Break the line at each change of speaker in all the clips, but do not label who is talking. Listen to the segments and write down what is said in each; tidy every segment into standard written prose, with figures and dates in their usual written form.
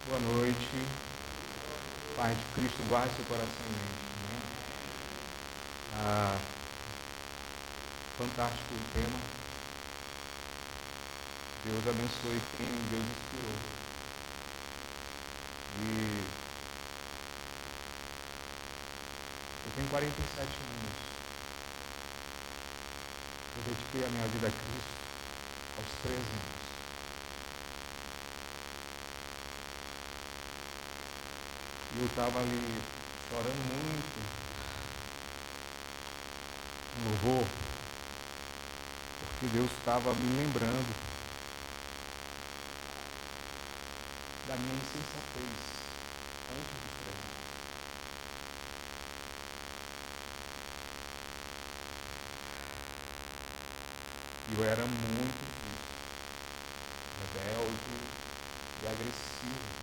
Boa noite. Pai de Cristo, guarde seu coração em mente. Né? Fantástico o tema. Deus abençoe quem Deus inspirou. E eu tenho 47 anos. Eu dediquei a minha vida a Cristo aos 13 anos. E eu estava ali chorando muito no louvor, porque Deus estava me lembrando da minha insensatez antes de crer. E eu era muito rebelde e agressivo.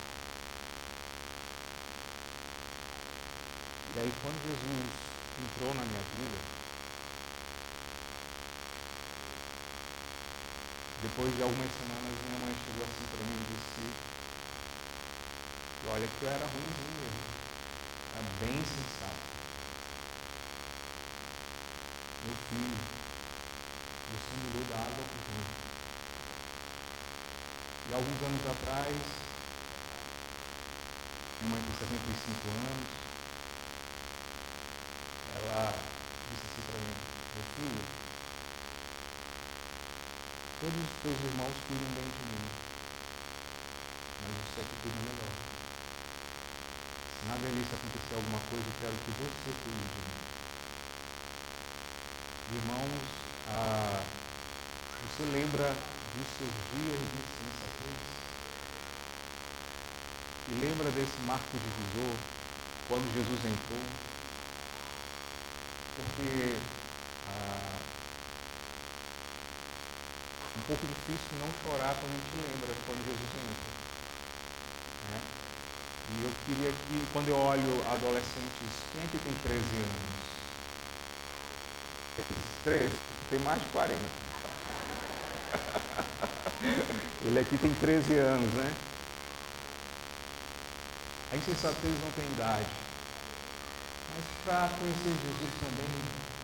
E aí quando Jesus entrou na minha vida, depois de algumas semanas minha mãe chegou assim para mim e disse: olha que eu era ruimzinho mesmo, era bem sensato. Meu filho, você mudou da água para o vinho. E alguns anos atrás, minha mãe tem 75 anos, ela disse assim para mim: meu filho, todos os teus irmãos cuidam bem de mim, mas você é que cuida melhor. Se na velhice acontecer alguma coisa, eu quero que você cuide de mim. Irmãos, você lembra dos seus dias de insensatez? E lembra desse marco divisor, quando Jesus entrou? Porque um pouco difícil não chorar quando a gente lembra quando Jesus entra. Né? E eu queria que, quando eu olho adolescentes, quem aqui tem 13 anos? 13? Tem mais de 40. Ele aqui tem 13 anos, né? A insensatez não tem idade. Mas para conhecer Jesus também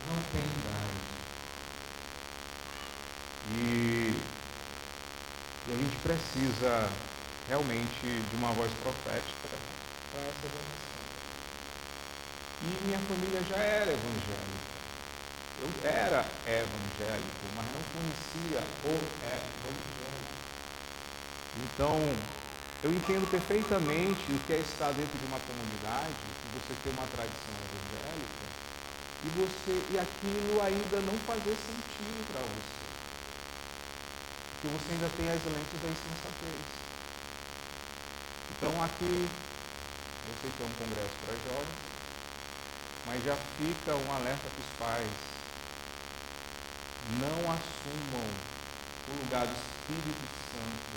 não tem idade. E a gente precisa realmente de uma voz profética para essa geração. E minha família já era evangélica. Eu era evangélico, mas não conhecia o evangelho. Então, eu entendo perfeitamente o que é estar dentro de uma comunidade, que você tem uma tradição evangélica, e aquilo ainda não fazer sentido para você. Porque você ainda tem as lentes da insensatez. Então aqui, eu sei que é um congresso para jovens, mas já fica um alerta para os pais: não assumam o lugar do Espírito Santo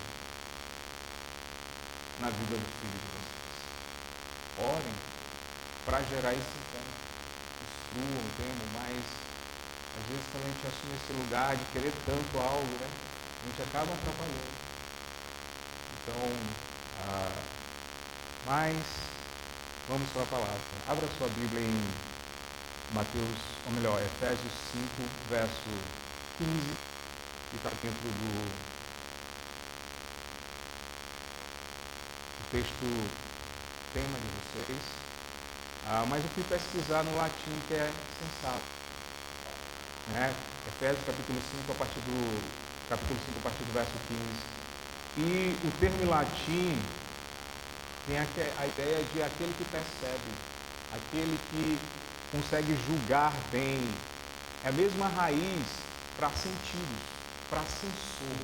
na vida do filho de vocês. Orem para gerar esse encontro. Instruam, temam, mas às vezes quando a gente assume esse lugar de querer tanto algo, né, a gente acaba atrapalhando. Então, mas vamos para a palavra. Abra sua Bíblia em Mateus, ou melhor, Efésios 5, verso 15, que está dentro do texto tema de vocês. Mas eu fui pesquisar no latim, que é sensato. Né? Efésios capítulo 5, a partir do verso 15. E o termo em latim tem a ideia de aquele que percebe, aquele que consegue julgar bem. É a mesma raiz para sentidos, para sensor,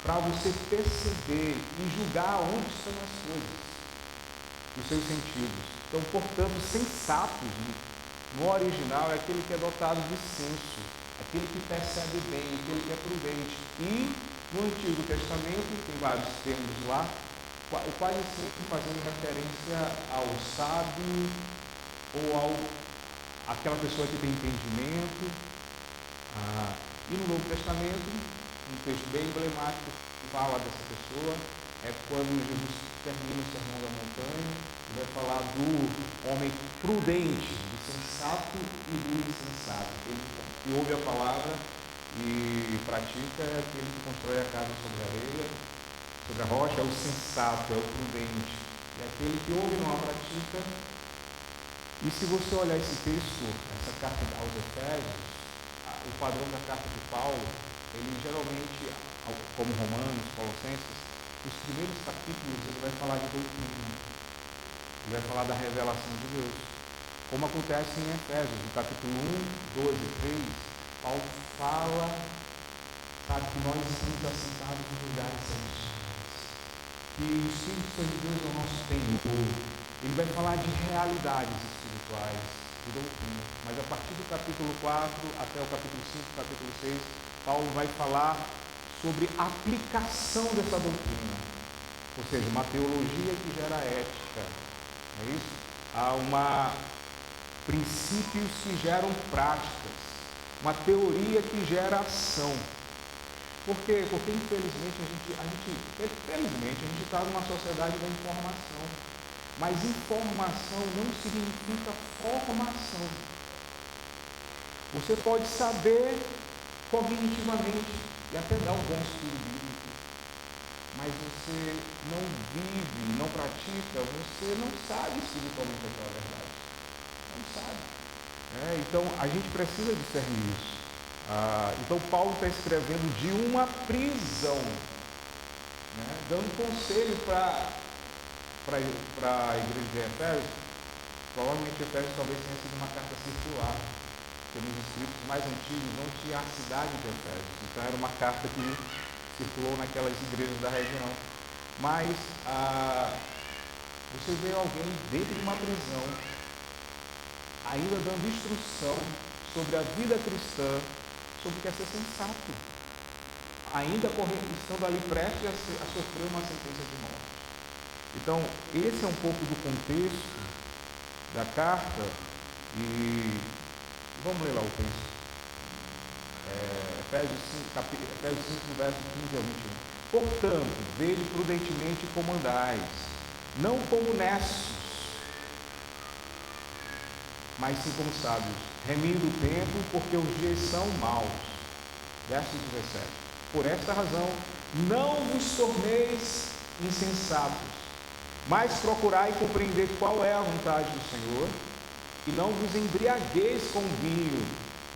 para você perceber e julgar onde estão as coisas, os seus sentidos. Então, portanto, sensatos, no original, é aquele que é dotado de senso, aquele que percebe bem, aquele que é prudente. E no Antigo Testamento, tem vários termos lá, quase sempre fazendo referência ao sábio ou àquela pessoa que tem entendimento. E no Novo Testamento, um texto bem emblemático que fala dessa pessoa é quando Jesus termina o Sermão da Montanha e vai falar do homem prudente, do sensato e do insensato. Aquele que ouve a palavra e pratica é aquele que constrói a casa sobre a areia, sobre a rocha, é o sensato, é o prudente. E aquele que ouve e não a pratica. E se você olhar esse texto, essa carta aos Efésios, o padrão da carta de Paulo, ele geralmente, como Romanos, Colossenses, os primeiros capítulos ele vai falar de doutrina, ele vai falar da revelação de Deus, como acontece em Efésios, no capítulo 1, 12 e 3, Paulo fala, sabe, que nós estamos assentados em lugares celestiais, que o Espírito Santo de Deus é o nosso Senhor. Ele vai falar de realidades espirituais, de doutrina, mas a partir do capítulo 4 até o capítulo 5, capítulo 6, Paulo vai falar sobre a aplicação dessa doutrina, ou seja, uma teologia que gera ética, não é isso? Há princípios que geram práticas, uma teoria que gera ação. Por quê? Porque infelizmente a gente está numa sociedade da informação, mas informação não significa formação. Você pode saber cognitivamente e até dar um bom estudo bíblico, mas você não vive, não pratica, você não sabe espiritualmente aquela verdade. Não sabe. Então a gente precisa discernir isso. Então Paulo está escrevendo de uma prisão, dando conselho para a igreja de Efésios. Provavelmente Efésios talvez tenha sido uma carta circular, porque nos escritos mais antigos não tinha a cidade de Efésios, então era uma carta que circulou naquelas igrejas da região. Mas você vê alguém dentro de uma prisão, ainda dando instrução sobre a vida cristã, sobre o que é ser sensato, ainda estando ali prestes a sofrer uma sentença de morte. Então, esse é um pouco do contexto da carta, e vamos ler lá o texto. Efésios 5, verso 15 a 21. Portanto, vede prudentemente como andais, não como necios, mas sim como sábios, remindo o tempo, porque os dias são maus. Verso 17. Por esta razão, não vos torneis insensatos, mas procurai compreender qual é a vontade do Senhor, e não vos embriagueis com vinho,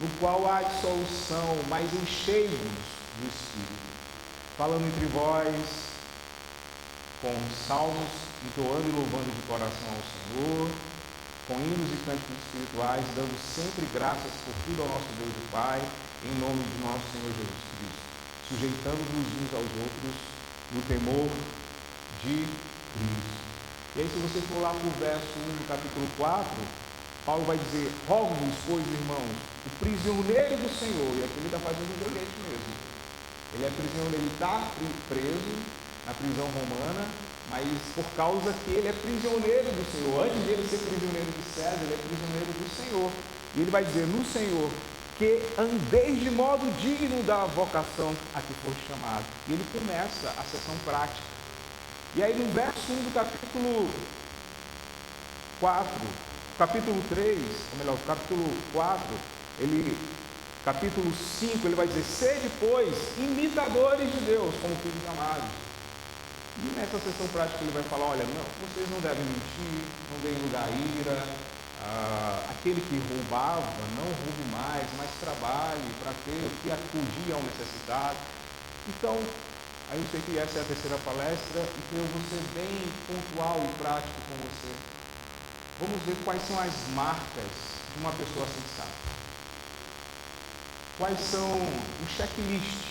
no qual há dissolução, mas enchei-vos do Espírito, falando entre vós com salmos, entoando e louvando de coração ao Senhor, com hinos e cânticos espirituais, dando sempre graças por tudo ao nosso Deus e Pai, em nome de nosso Senhor Jesus Cristo, sujeitando-vos uns aos outros no temor de Cristo. E aí, se você for lá para o verso 1 do capítulo 4, Paulo vai dizer: rogo-vos, pois, irmãos, o prisioneiro do Senhor, e aqui ele está fazendo um joguete mesmo. Ele é prisioneiro, ele está preso na prisão romana, mas por causa que ele é prisioneiro do Senhor. Antes de ele ser prisioneiro de César, ele é prisioneiro do Senhor. E ele vai dizer: no Senhor, que andeis de modo digno da vocação a que foste chamado. E ele começa a sessão prática. E aí no verso 1 do capítulo 4, capítulo 3, ou melhor, capítulo 4, capítulo 5, ele vai dizer: sede, pois, imitadores de Deus, como filhos amados. E nessa sessão prática ele vai falar: olha, não, vocês não devem mentir, não deem lugar à ira, aquele que roubava, não roube mais, mas trabalhe para ter o que acudir ao necessitado. Então, aí eu sei que essa é a terceira palestra, e que eu vou ser bem pontual e prático com você. Vamos ver quais são as marcas de uma pessoa sensata. Quais são o checklist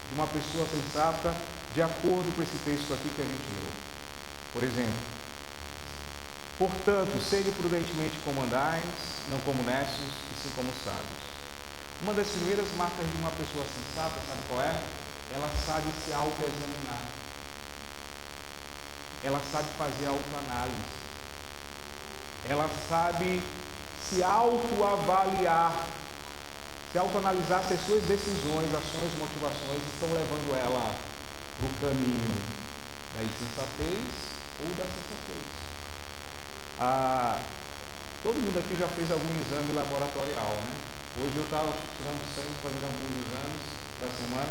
de uma pessoa sensata, de acordo com esse texto aqui que a gente leu. Por exemplo, portanto, sede prudentemente como andais, não como necios, e sim como sábios. Uma das primeiras marcas de uma pessoa sensata, sabe qual é? Ela sabe se autoexaminar. Ela sabe fazer autoanálise. Ela sabe se autoavaliar, se autoanalisar se as suas decisões, ações, motivações estão levando ela para o caminho da insensatez ou da sensatez. Todo mundo aqui já fez algum exame laboratorial, né? Hoje eu estava tirando sangue, fazendo alguns exames da semana,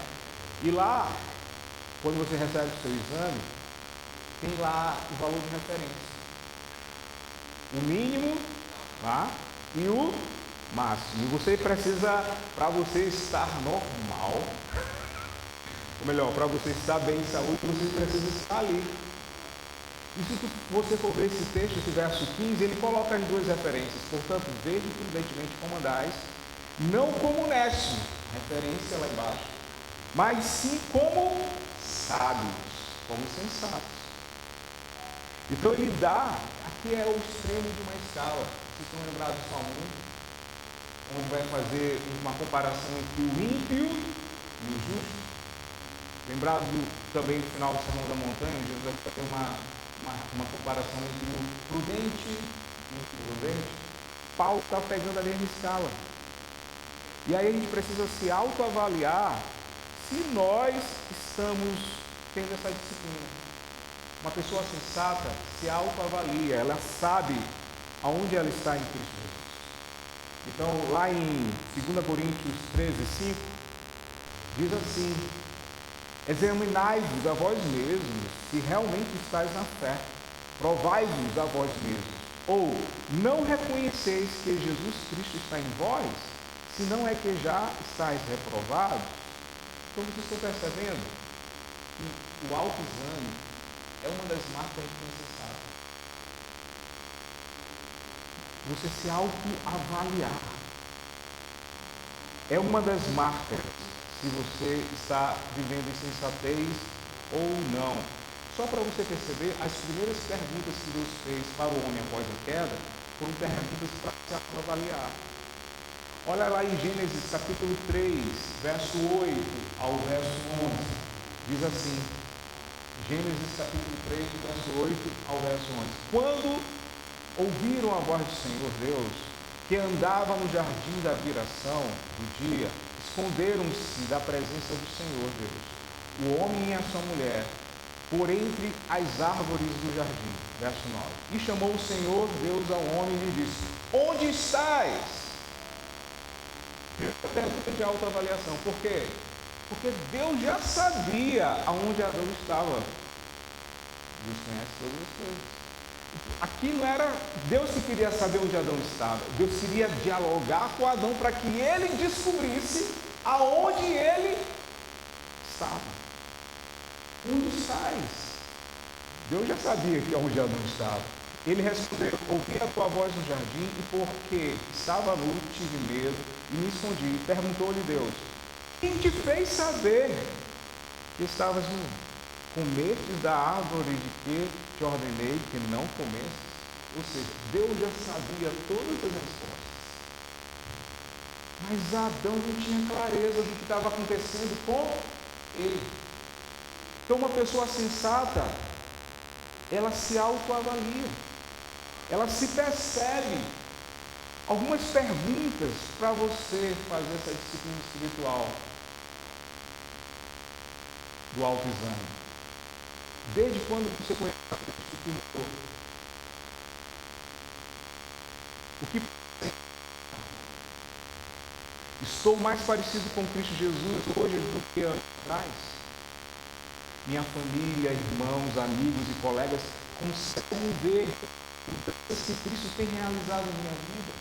e lá, quando você recebe o seu exame, tem lá o valor de referência. O mínimo, tá? E o máximo. E você precisa, para você estar normal, ou melhor, para você estar bem em saúde, você precisa estar ali. E se você for ver esse texto, esse verso 15, ele coloca as duas referências. Portanto, vede prudentemente como andais, não como necios, referência lá embaixo, mas sim como sábios, como sensatos. Então ele dá, aqui é o extremo de uma escala. Vocês estão lembrados do Salmo 1? Onde vai fazer uma comparação entre o ímpio e o justo. Lembrado também do final do Sermão da Montanha, onde Jesus vai fazer uma comparação entre o prudente e o imprudente. Paulo está pegando a mesma escala. E aí a gente precisa se autoavaliar se nós estamos tendo essa disciplina. Uma pessoa sensata se autoavalia, ela sabe aonde ela está em Cristo Jesus. Então, lá em 2 Coríntios 13, 5, diz assim: examinai-vos a vós mesmos, se realmente estáis na fé. Provai-vos a vós mesmos. Ou, não reconheceis que Jesus Cristo está em vós, se não é que já estáis reprovados? Então, vocês estão percebendo que o autoexame é uma das marcas de necessário. Você se autoavaliar é uma das marcas se você está vivendo insensatez ou não. Só para você perceber, as primeiras perguntas que Deus fez para o homem após a queda foram perguntas para se autoavaliar. Olha lá em Gênesis capítulo 3, verso 8 ao verso 11, diz assim: Gênesis capítulo 3, verso 8 ao verso 11. Quando ouviram a voz do Senhor Deus, que andava no jardim da viração do dia, esconderam-se da presença do Senhor Deus, o homem e a sua mulher, por entre as árvores do jardim. Verso 9. E chamou o Senhor Deus ao homem e lhe disse: onde estás? Pergunta de autoavaliação. Por quê? Porque Deus já sabia aonde Adão estava. Deus conhece todas as coisas. Aqui não era Deus que queria saber onde Adão estava. Deus queria dialogar com Adão para que ele descobrisse aonde ele estava. Onde estás? Deus já sabia que onde Adão estava. Ele respondeu: ouvi a tua voz no jardim, e porque estava nu, tive medo e me escondi. Perguntou-lhe Deus: quem te fez saber que estavas nu? Comestes da árvore de que te ordenei que não comesses? Ou seja, Deus já sabia todas as respostas. Mas Adão não tinha clareza do que estava acontecendo com ele. Então, uma pessoa sensata, ela se autoavalia, ela se percebe. Algumas perguntas para você fazer essa disciplina espiritual do autoexame. Desde quando você conhece a Cristo? O que estou mais parecido com Cristo Jesus hoje do que antes atrás? Minha família, irmãos, amigos e colegas conseguem ver se Cristo tem realizado a minha vida?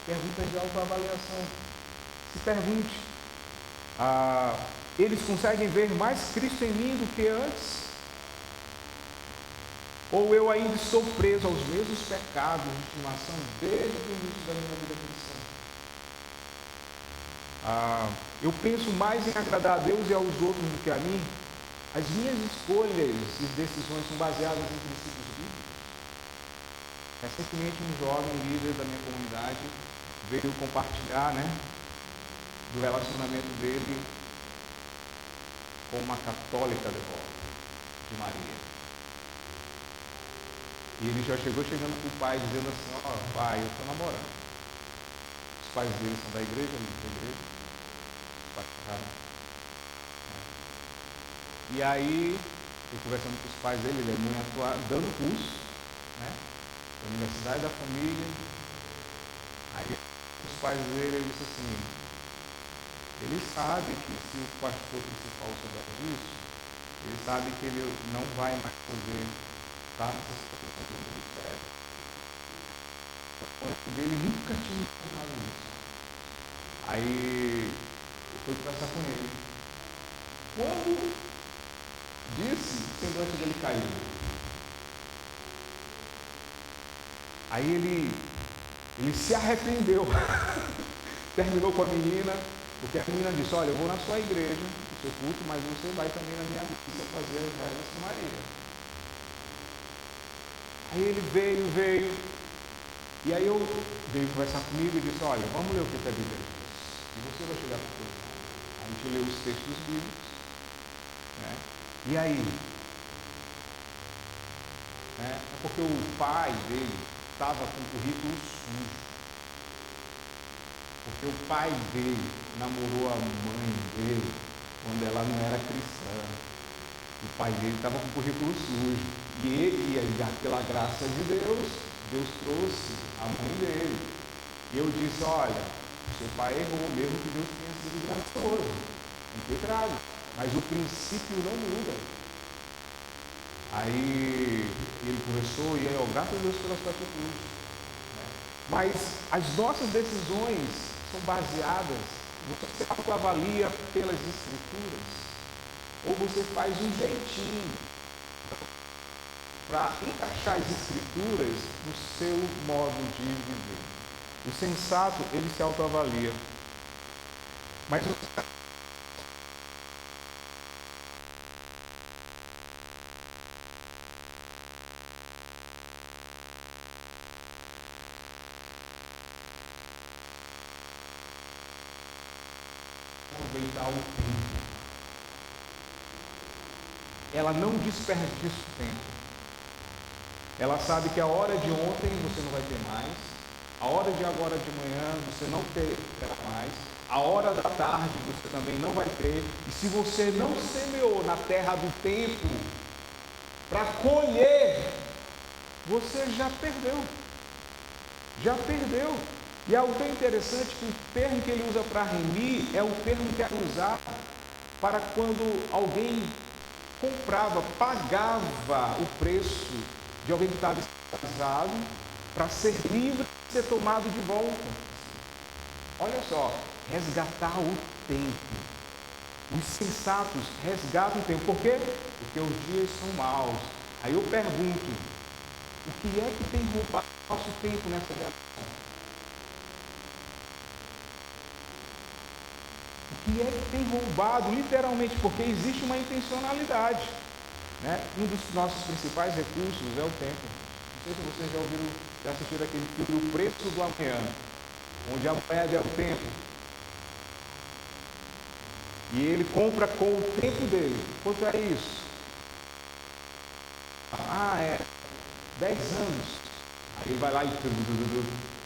Pergunta de autoavaliação. Se pergunte: eles conseguem ver mais Cristo em mim do que antes? Ou eu ainda estou preso aos mesmos pecados de estimação desde o início da minha vida cristã? Eu penso mais em agradar a Deus e aos outros do que a mim? As minhas escolhas e decisões são baseadas em princípios bíblicos? Recentemente, um jovem líder da minha comunidade veio compartilhar, do relacionamento dele com uma católica devota de Maria. E ele já chegando para o pai, dizendo assim: pai, eu estou namorando. Os pais dele são da igreja, da igreja. Os pais ficaram. E aí eu conversando com os pais dele, ele é muito atuado, dando curso, né? Na Universidade da Família. Aí os pais dele, ele disse assim, ele sabe que se o pastor principal souber disso, ele sabe que ele não vai mais poder estar nessas situações do ministério. Ele nunca tinha falado isso. Aí eu fui conversar com ele. Quando disse, o semblante dele caiu. Aí ele se arrependeu. Terminou com a menina, porque a menina disse, olha, eu vou na sua igreja, no seu culto, mas você vai também na minha missa fazer as rezas com Maria. Aí ele veio, e aí eu veio conversar comigo e disse, olha, vamos ler o que a Bíblia diz. E você vai chegar para o a gente leu os textos bíblicos, né? E aí? É porque o pai dele estava com o currículo sujo. Porque o pai dele namorou a mãe dele quando ela não era cristã. O pai dele estava com o currículo sujo. E ele, pela graça de Deus, Deus trouxe a mãe dele. E eu disse, olha, seu pai errou, mesmo que Deus tenha sido gracioso, impecável, mas o princípio não muda. Aí ele conversou e eu, graças a Deus pela sua atitude. Mas as nossas decisões são baseadas, você autoavalia pelas escrituras, ou você faz um jeitinho para encaixar as escrituras no seu modo de viver. O sensato, ele se autoavalia. Mas aproveitar o tempo. Ela não desperdiça o tempo. Ela sabe que a hora de ontem você não vai ter mais, a hora de agora de manhã você não terá mais, a hora da tarde você também não vai ter, e se você não semeou na terra do tempo para colher, você já perdeu. Já perdeu. E algo tão interessante que o termo que ele usa para remir é o termo que é usado para quando alguém comprava, pagava o preço de alguém que estava escravizado para ser livre e ser tomado de volta. Olha só, resgatar o tempo. Os sensatos resgatam o tempo. Por quê? Porque os dias são maus. Aí eu pergunto, o que é que tem roubado nosso tempo nessa geração? O que é que tem roubado, literalmente, porque existe uma intencionalidade. Né? Um dos nossos principais recursos é o tempo. Não sei se vocês já ouviram, já assistiram aquele filme O Preço do Amanhã, onde a moeda é o tempo. E ele compra com o tempo dele. Quanto é isso? É 10 anos. Aí ele vai lá e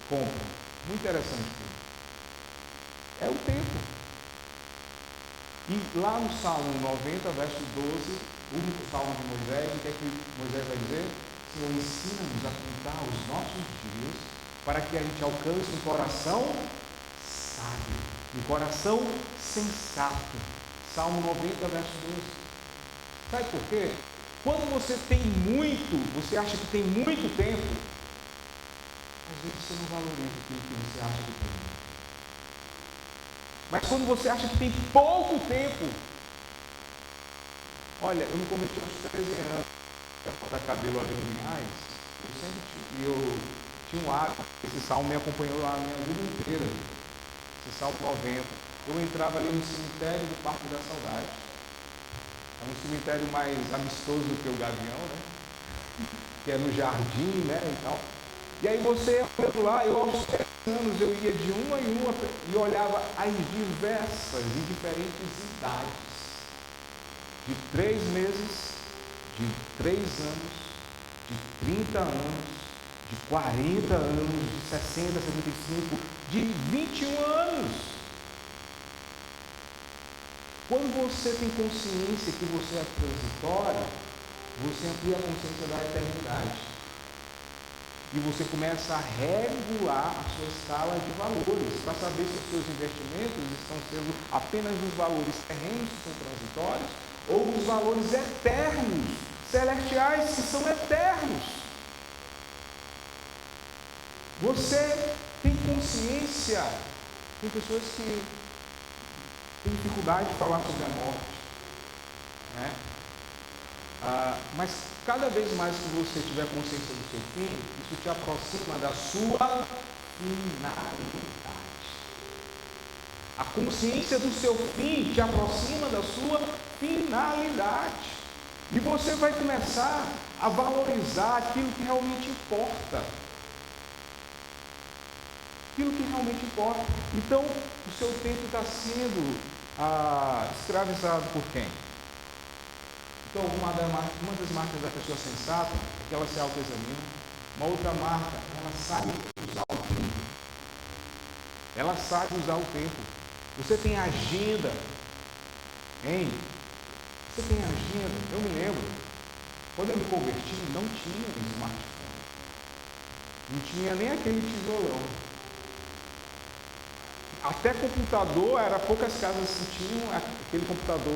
compra. Muito interessante. É o tempo. E lá no Salmo 90, verso 12, o único salmo de Moisés, o que é que Moisés vai dizer? Senhor, ensina-nos a contar os nossos dias para que a gente alcance um coração sábio, um coração sensato. Salmo 90, verso 12. Sabe por quê? Quando você tem muito, você acha que tem muito tempo, às vezes você não valoriza aquilo que você acha que tem. Mas quando você acha que tem pouco tempo, olha, eu me converti aos 13 anos, para cortar cabelo ali em Minas, eu tinha um hábito, esse salmo me acompanhou lá a minha vida inteira, esse salmo 90. Eu entrava ali no cemitério do Parque da Saudade, é um cemitério mais amistoso do que o Gavião, né? Que é no jardim, né, e tal. E aí você, lá, eu aos 7 anos, eu ia de uma em uma e olhava as diversas e diferentes idades. De 3 meses, de 3 anos, de 30 anos, de 40 anos, de 60, 75, de 21 anos. Quando você tem consciência que você é transitório, você amplia a consciência da eternidade. E você começa a regular a sua escala de valores, para saber se os seus investimentos estão sendo apenas os valores terrenos, que são transitórios, ou os valores eternos, celestiais, que são eternos. Você tem consciência? Tem pessoas que têm dificuldade de falar sobre a morte, né? Mas cada vez mais que você tiver consciência do seu fim, isso te aproxima da sua finalidade. A consciência do seu fim te aproxima da sua finalidade. E você vai começar a valorizar aquilo que realmente importa. Aquilo que realmente importa. Então, o seu tempo está sendo escravizado por quem? Então, uma das marcas da pessoa sensata é que ela se autoexamina. Uma outra marca, ela sabe usar o tempo. Ela sabe usar o tempo. Você tem agenda, hein? Você tem agenda. Eu me lembro, quando eu me converti, não tinha smartphone. Não tinha nem aquele tijolão. Até computador, era poucas casas que tinham aquele computador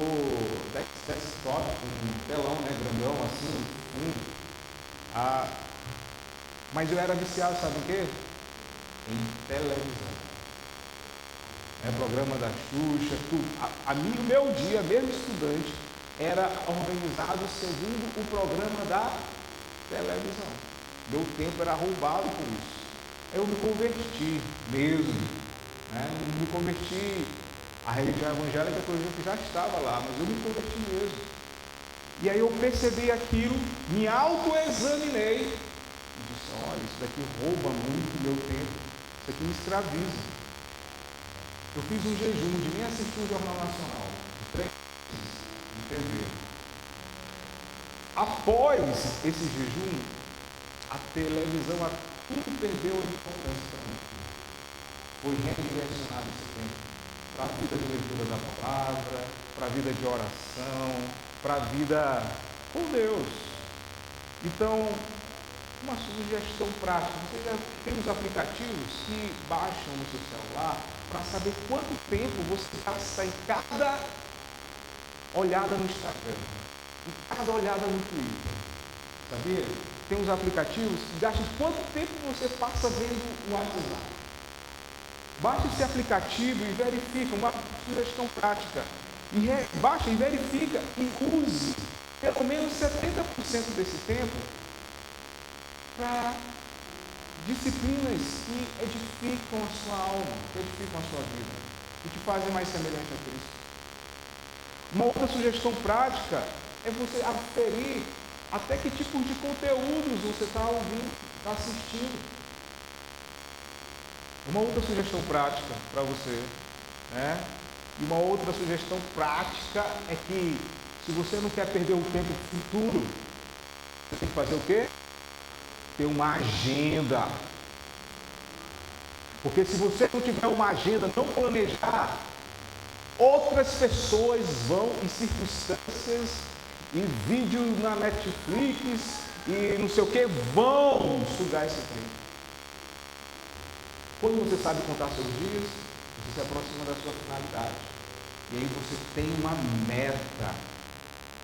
desktop, com um telão, né, grandão, assim, mas eu era viciado, sabe o quê? Em televisão. Programa da Xuxa, tudo. O meu dia, mesmo estudante, era organizado segundo o programa da televisão. Meu tempo era roubado por isso. Eu me converti mesmo. Não me converti à religião evangélica, por exemplo, já estava lá, mas eu me converti mesmo. E aí eu percebi aquilo, me autoexaminei e disse: olha, isso daqui rouba muito meu tempo, isso aqui me escraviza. Eu fiz um jejum de nem assistir o Jornal Nacional, de 3 meses de TV. Após esse jejum, a televisão tudo perdeu a importância para mim. Foi redirecionado esse tempo para a vida de leitura da palavra, para a vida de oração, para a vida com Deus. Então, uma sugestão prática: você já tem os aplicativos que baixam no seu celular para saber quanto tempo você gasta em cada olhada no Instagram, em cada olhada no Twitter. Sabia? Tem uns aplicativos que gastam quanto tempo você passa vendo o WhatsApp. Baixe esse aplicativo e verifica, uma sugestão prática. Baixa e verifica e use pelo menos 70% desse tempo para disciplinas que edificam a sua alma, que edificam a sua vida, que te fazem mais semelhante a Cristo. Uma outra sugestão prática é você aferir até que tipos de conteúdos você está ouvindo, está assistindo. Uma outra sugestão prática para você, né? E uma outra sugestão prática é que, se você não quer perder o tempo futuro, você tem que fazer o quê? Ter uma agenda. Porque se você não tiver uma agenda, não planejar, outras pessoas vão, em circunstâncias, e vídeos na Netflix, e não sei o que, vão sugar esse tempo. Quando você sabe contar seus dias, você se aproxima da sua finalidade. E aí você tem uma meta.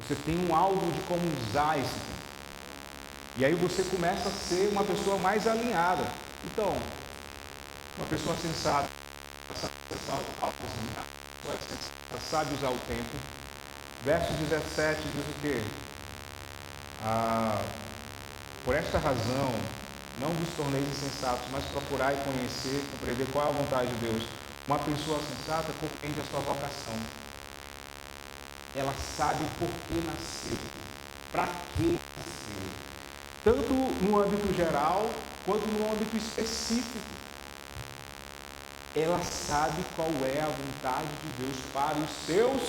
Você tem um alvo de como usar esse tempo. E aí você começa a ser uma pessoa mais alinhada. Então, uma pessoa sensata, sabe usar o tempo. Verso 17 diz o quê? Por esta razão, não vos torneis insensatos, mas procurai conhecer, compreender qual é a vontade de Deus. Uma pessoa sensata compreende a sua vocação. Ela sabe por que nasceu, para que nasceu. Tanto no âmbito geral, quanto no âmbito específico. Ela sabe qual é a vontade de Deus para os seus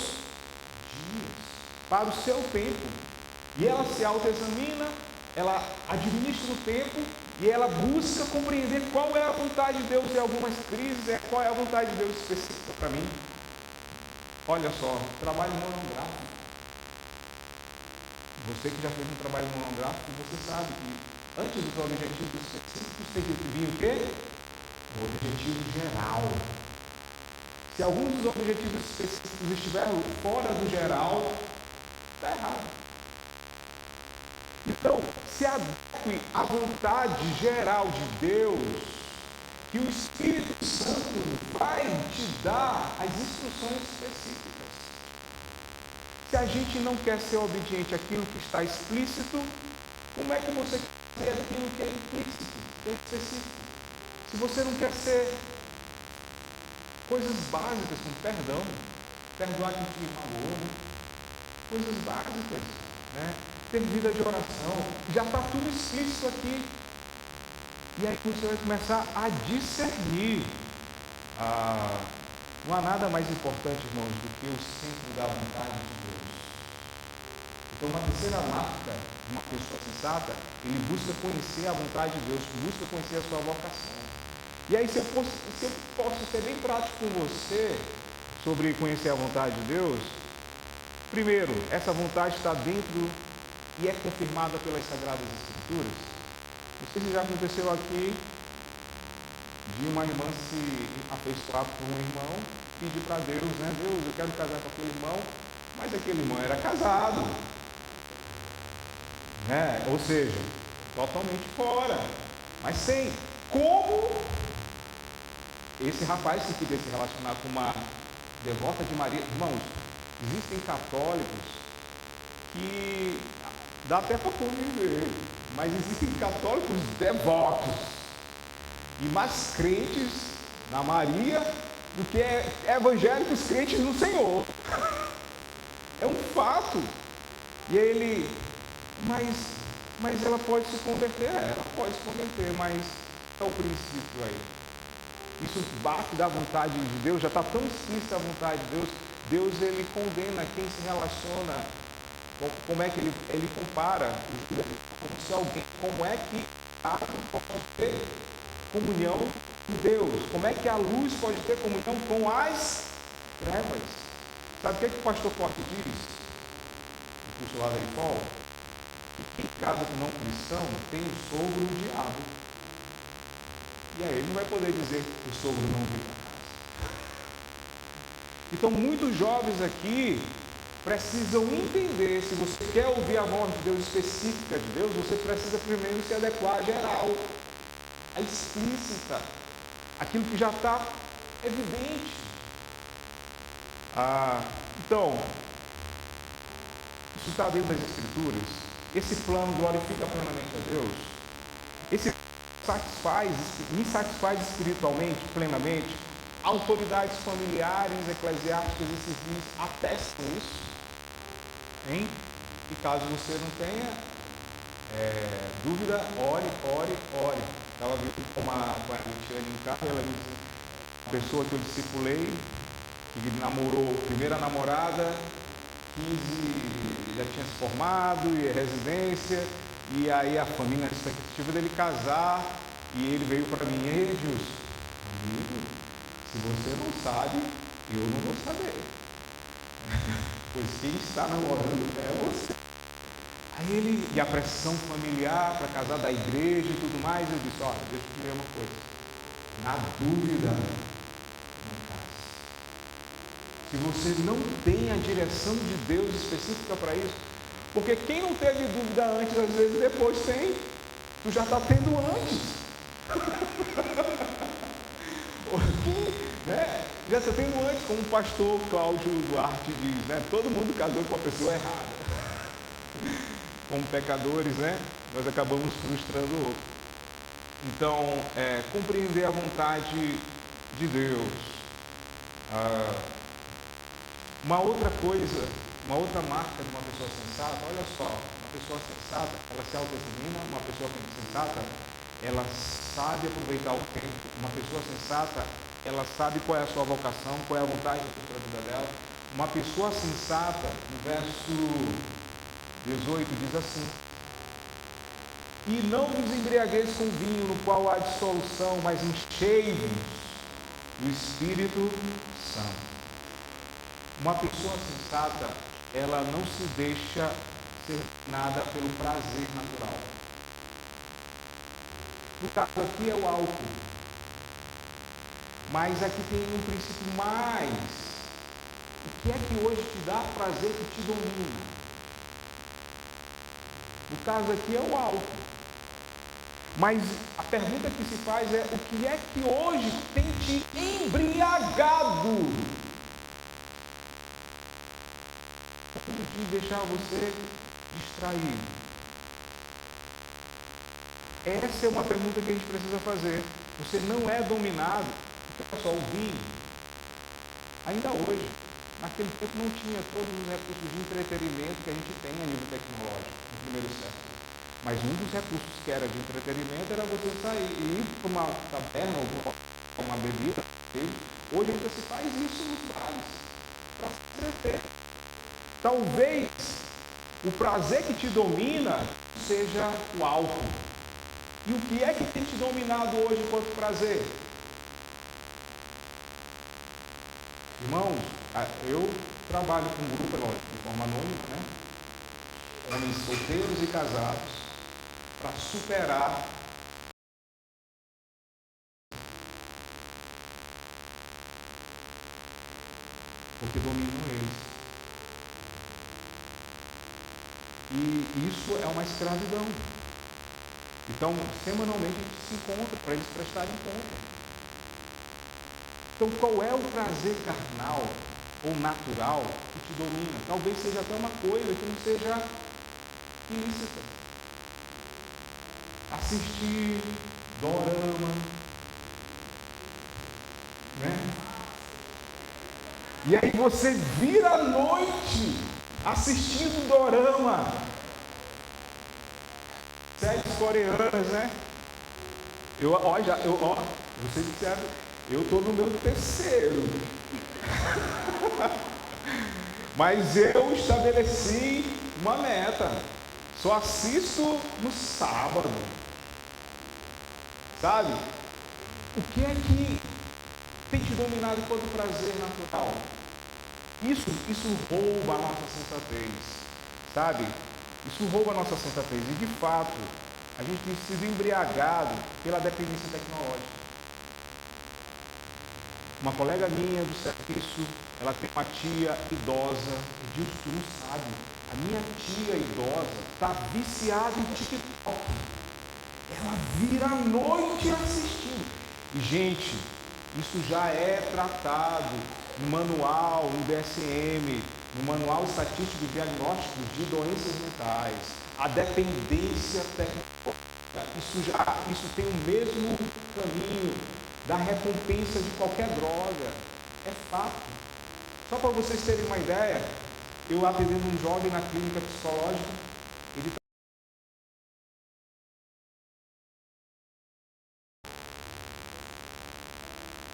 dias, para o seu tempo. E ela se autoexamina, ela administra o tempo e ela busca compreender qual é a vontade de Deus em algumas crises, qual é a vontade de Deus específica para mim. Olha só, trabalho monográfico. Você que já fez um trabalho monográfico, você sabe que antes dos objetivos específicos tem que vir o quê? O objetivo geral. Se algum dos objetivos específicos estiver fora do geral, está errado. Então, se adeque à vontade geral de Deus, que o Espírito Santo vai te dar as instruções específicas. Se a gente não quer ser obediente àquilo que está explícito, como é que você quer ser aquilo que é implícito, que é específico? Se você não quer ser coisas básicas, como perdão, perdoar quem te magoou, coisas básicas, né? Ter vida de oração, já está tudo explícito aqui. E aí você vai começar a discernir. Não há nada mais importante, irmãos, do que o centro da vontade de Deus. Então, uma terceira marca de uma pessoa sensata, ele busca conhecer a vontade de Deus, busca conhecer a sua vocação. E aí, se eu posso ser bem prático com você sobre conhecer a vontade de Deus, primeiro, essa vontade está dentro e é confirmada pelas Sagradas Escrituras. Não sei se já aconteceu aqui de uma irmã se afeiçoar por um irmão, pedir para Deus, né? Deus, eu quero casar com aquele irmão, mas aquele irmão era casado, né? Ou seja, totalmente fora. Mas sem como esse rapaz se queria se relacionar com uma devota de Maria. Irmãos, existem católicos que dá até para conviver, mas existem católicos devotos e mais crentes na Maria do que evangélicos crentes no Senhor. É um fato. E ele, mas ela pode se converter, ela pode se converter, mas é o princípio aí. Isso bate da vontade de Deus, já está tão explícita a vontade de Deus. Deus, ele condena quem se relaciona. Como é que ele compara se alguém, como é que a pode ter comunhão com Deus? Como é que a luz pode ter comunhão com as trevas? Sabe o que o pastor Forte diz? O curso lá da Paul? Que em casa com não cristão tem o sogro e o diabo. E aí ele não vai poder dizer que o sogro não veio para casa. Então muitos jovens aqui precisam entender, se você quer ouvir a voz de Deus específica de Deus, você precisa primeiro se adequar à geral, à explícita, aquilo que já está evidente. Então, isso está dentro das Escrituras. Esse plano glorifica plenamente a Deus. Esse me satisfaz espiritualmente, plenamente. Autoridades familiares, eclesiásticas e civis atestam isso. Hein? E caso você não tenha dúvida, ore. Estava vindo com a Tiane em casa, ela me disse, a pessoa que eu discipulei, que namorou, primeira namorada, 15, já tinha se formado, e residência, e aí a família, a expectativa dele casar, e ele veio para mim, ei, Gilson, amigo, se você não sabe, eu não vou saber. Pois quem está namorando é você. Aí ele, e a pressão familiar para casar da igreja e tudo mais, eu disse, olha, deixa eu te dizer uma coisa. Na dúvida, não case. Se você não tem a direção de Deus específica para isso, porque quem não teve dúvida antes, às vezes depois tem, tu já está tendo antes. Né? Já está tendo antes, como o pastor Cláudio Duarte diz, né? Todo mundo casou com a pessoa errada. Como pecadores, né? Nós acabamos frustrando o outro. Então, compreender a vontade de Deus. Uma outra coisa, uma outra marca de uma pessoa sensata, olha só, uma pessoa sensata, ela se autoexamina, uma pessoa sensata, ela sabe aproveitar o tempo, uma pessoa sensata, ela sabe qual é a sua vocação, qual é a vontade da vida dela. Uma pessoa sensata, no verso 18, diz assim: e não vos embriagueis com vinho, no qual há dissolução, mas enchei-vos do Espírito Santo. Uma pessoa sensata, ela não se deixa ser dominada pelo prazer natural. No caso aqui é o álcool. Mas aqui tem um princípio mais. O que é que hoje te dá prazer, que te domina? No caso aqui é o álcool. Mas a pergunta que se faz é: o que é que hoje tem te embriagado? De deixar você distraído? Essa é uma pergunta que a gente precisa fazer. Você não é dominado. Então, só o vinho, ainda hoje, naquele tempo não tinha todos os recursos de entretenimento que a gente tem a nível tecnológico no primeiro século. Mas um dos recursos que era de entretenimento era você sair e ir para uma taberna ou para uma bebida. Hoje ainda se faz isso nos bares, para se entreter. Talvez o prazer que te domina seja o álcool. E o que é que tem te dominado hoje enquanto prazer? Irmãos, eu trabalho com um grupo, de forma anônima, né? Homens solteiros e casados, para superar porque dominam eles. E isso é uma escravidão. Então, semanalmente a gente se encontra para eles prestarem conta. Então, qual é o prazer carnal ou natural que te domina? Talvez seja até uma coisa que não seja ilícita. Assistir dorama, né? E aí você vira a noite assistindo dorama. Séries coreanas, né? Vocês disseram, eu estou no meu terceiro. Mas eu estabeleci uma meta. Só assisto no sábado. Sabe? O que é que tem te dominado enquanto prazer natural? Isso rouba a nossa sensatez. Sabe? Isso rouba a nossa sensatez. E de fato, a gente tem sido embriagado pela dependência tecnológica. Uma colega minha do serviço, ela tem uma tia idosa, e diz: tu não sabe, a minha tia idosa está viciada em TikTok. Ela vira a noite assistindo. E, gente, isso já é tratado no manual, no DSM, no manual estatístico de diagnóstico de doenças mentais. A dependência tecnológica, isso tem o mesmo caminho da recompensa de qualquer droga. É fato. Só para vocês terem uma ideia, eu atendendo um jovem na clínica psicológica, ele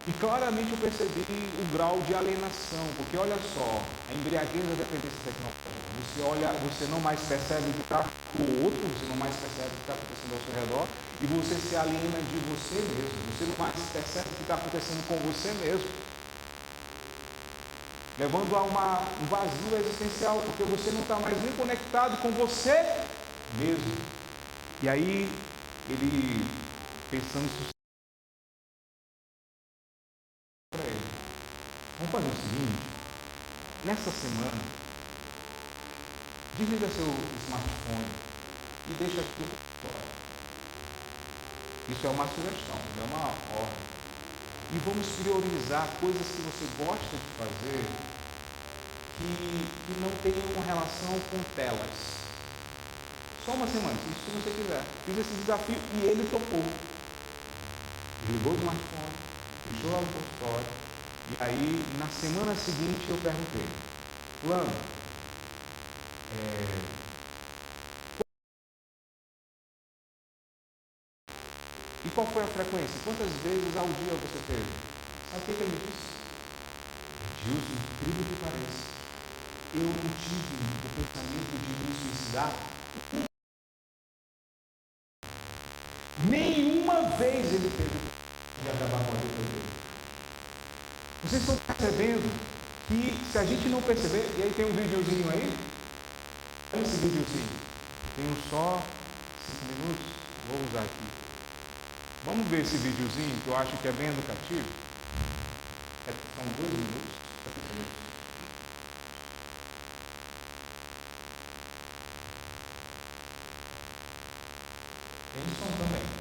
e claramente eu percebi o grau de alienação, porque olha só, a embriaguez da dependência tecnológica. Você não mais percebe o que está com o outro, você não mais percebe o que está acontecendo ao seu redor, e você se aliena de você mesmo. Você não mais percebe o que está acontecendo com você mesmo, levando a um vazio existencial, porque você não está mais nem conectado com você mesmo. E aí, ele, pensando isso para ele: vamos fazer o seguinte, nessa semana, desliga seu smartphone e deixa tudo fora. Isso é uma sugestão, não é uma ordem. E vamos priorizar coisas que você gosta de fazer que não tenham uma relação com telas. Só uma semana, se você quiser. Fiz esse desafio e ele topou. Desligou o smartphone, deixou lá no consultório. E aí, na semana seguinte, eu perguntei: fulano, e qual foi a frequência? Quantas vezes ao dia você teve? Sabe o que ele disse? Gilson, incrível que pareça, eu não tive o pensamento de me suicidar nenhuma vez. Ele teve de acabar com a vida dele. Vocês estão percebendo que se a gente não perceber, e aí tem um videozinho aí, Esse videozinho, tenho só 5 minutos, vou usar aqui. Vamos ver esse videozinho que eu acho que é bem educativo. São 2 minutos. Tem som também.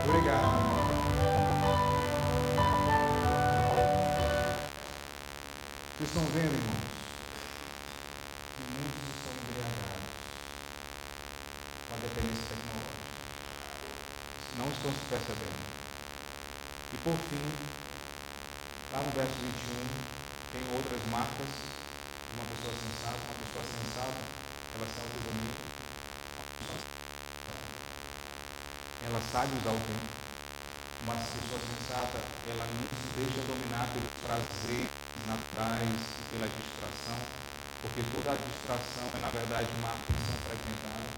Obrigado. Vocês estão vendo, irmãos? Que muitos estão embriagados com a dependência tecnológica. Não estão se percebendo. E por fim, lá no verso 21, tem outras marcas de uma pessoa sensata. Uma pessoa sensata, ela sempre bonita. ela sabe usar o tempo. Uma pessoa sensata, ela não se deixa dominar pelos prazeres naturais e pela distração, porque toda a distração é, na verdade, uma atenção fragmentada.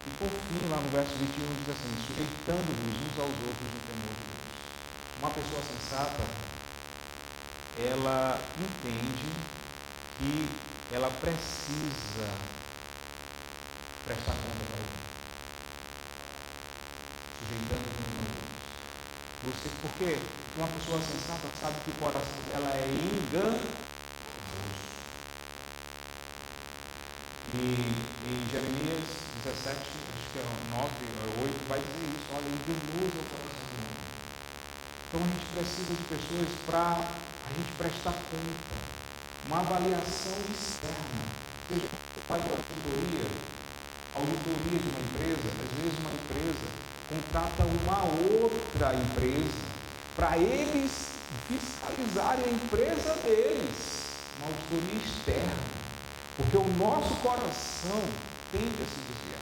E por fim, lá no verso 21, diz assim: sujeitando-vos uns aos outros no temor de Deus. Uma pessoa sensata, ela entende que ela precisa prestar conta para ele. Sujeitando-vos uns aos outros. Por quê? Porque uma pessoa sensata sabe que o coração dela é enganoso. E em Jeremias 17, acho que é 9 ou 8, vai dizer isso: olha, enganoso é o coração do homem. Então a gente precisa de pessoas para a gente prestar conta, uma avaliação externa. Seja faz auditoria de uma empresa, às vezes uma empresa contrata uma outra empresa para eles fiscalizarem a empresa deles, uma auditoria externa. Porque o nosso coração tende a se desviar.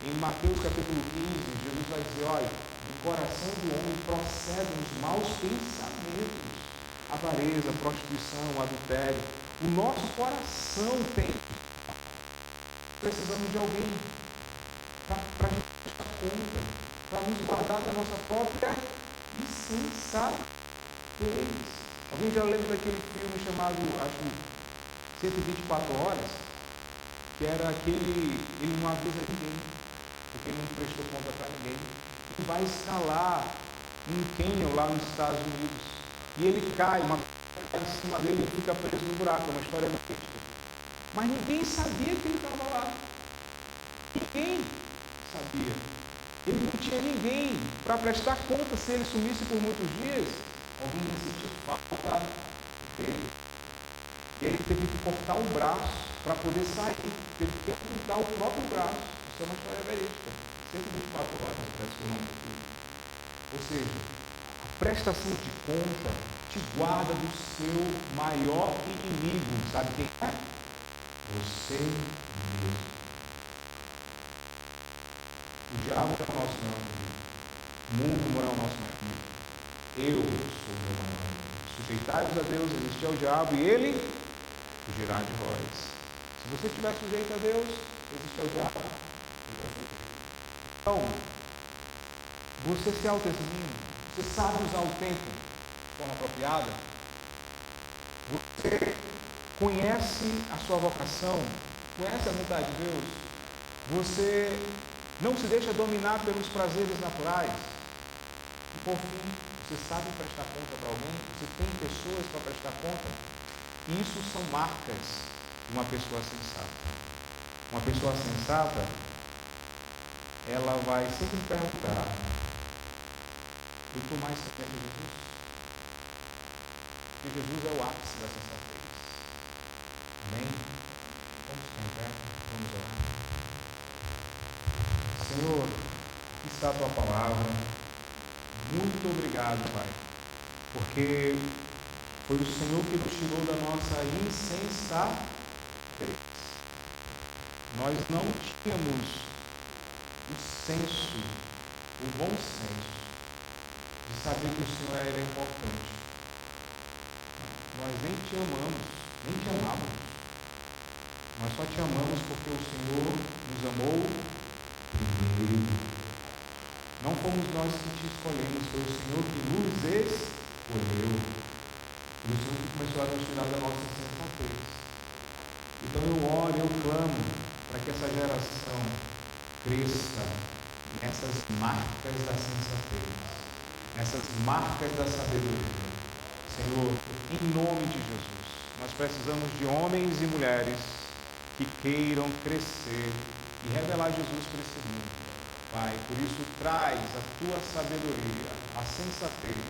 Em Mateus capítulo 15, Jesus vai dizer: olha, do coração do homem procedem os maus pensamentos, avareza, prostituição, adultério. O nosso coração tem. Precisamos de alguém para a gente dar conta, para nos guardar da nossa própria insensatez. Alguém já lembra daquele filme chamado, acho, 124 horas, que era aquele, ele não avisa ninguém, porque ele não prestou conta para ninguém. Ele vai escalar um cânion lá nos Estados Unidos, e ele cai, uma cai em cima dele e fica preso no buraco. É uma história verídica. Mas ninguém sabia que ele estava lá. Ninguém sabia. Ele não tinha ninguém para prestar conta se ele sumisse por muitos dias. Alguém ia sentir falta dele. E ele teve que cortar um braço para poder sair. Teve que amputar o próprio braço. Isso é uma história verídica. 124 horas, parece que o nome do filme. Ou seja, a prestação de conta te guarda do seu maior inimigo. Sabe quem é? Você mesmo. O diabo é o nosso maior inimigo. O mundo não é o nosso maior inimigo. Eu sou o meu maior inimigo. Sujeitai-vos a Deus, resistir ao diabo, e ele fugirá de vós. Se você estiver sujeito a Deus, resistir ao diabo, ele vai fugir. Então, você se autoexamina, você sabe usar o tempo de forma apropriada, você conhece a sua vocação, conhece a vontade de Deus, você não se deixa dominar pelos prazeres naturais, e por fim, você sabe prestar conta para alguém, você tem pessoas para prestar conta. Isso são marcas de uma pessoa sensata. Uma pessoa sensata, ela vai sempre perguntar: eu estou mais certo de Jesus? Porque Jesus é o ápice da sensatez. Amém? Vamos ficar em pé, vamos orar. Senhor, aqui está a tua palavra. Muito obrigado, Pai, porque foi o Senhor que nos tirou da nossa insensatez. Nós não tínhamos o senso, o bom senso, de saber que o Senhor era importante. Nós nem te amamos, nem te amávamos. Nós só te amamos porque o Senhor nos amou primeiro. Não fomos nós que te escolhemos, foi o Senhor que nos escolheu. Foi o Senhor que começou a nos tirar da nossa insensatez. Então eu oro, eu clamo para que essa geração cresça nessas marcas da sensatez, nessas marcas da sabedoria. Senhor, em nome de Jesus, nós precisamos de homens e mulheres que queiram crescer e revelar Jesus para esse mundo. Pai, por isso traz a tua sabedoria, a sensatez,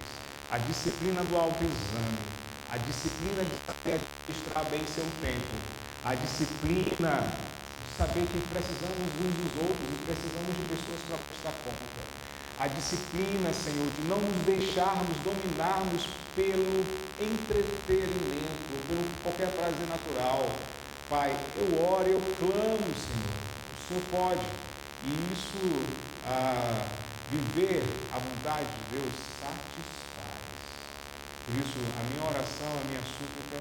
a disciplina do autoexame, a disciplina de saber administrar bem seu tempo, a disciplina de saber que precisamos uns dos outros e precisamos de pessoas para prestar conta. A disciplina, Senhor, de não nos deixarmos dominarmos pelo entretenimento, pelo qualquer prazer natural. Pai, eu oro, eu clamo, Senhor. O Senhor pode. E isso Viver a vontade de Deus satisfaz. Por isso, a minha oração, a minha súplica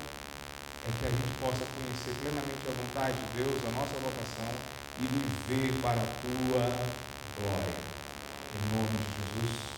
é que a gente possa conhecer plenamente a vontade de Deus, a nossa vocação e viver para a tua glória. Em nome de Jesus.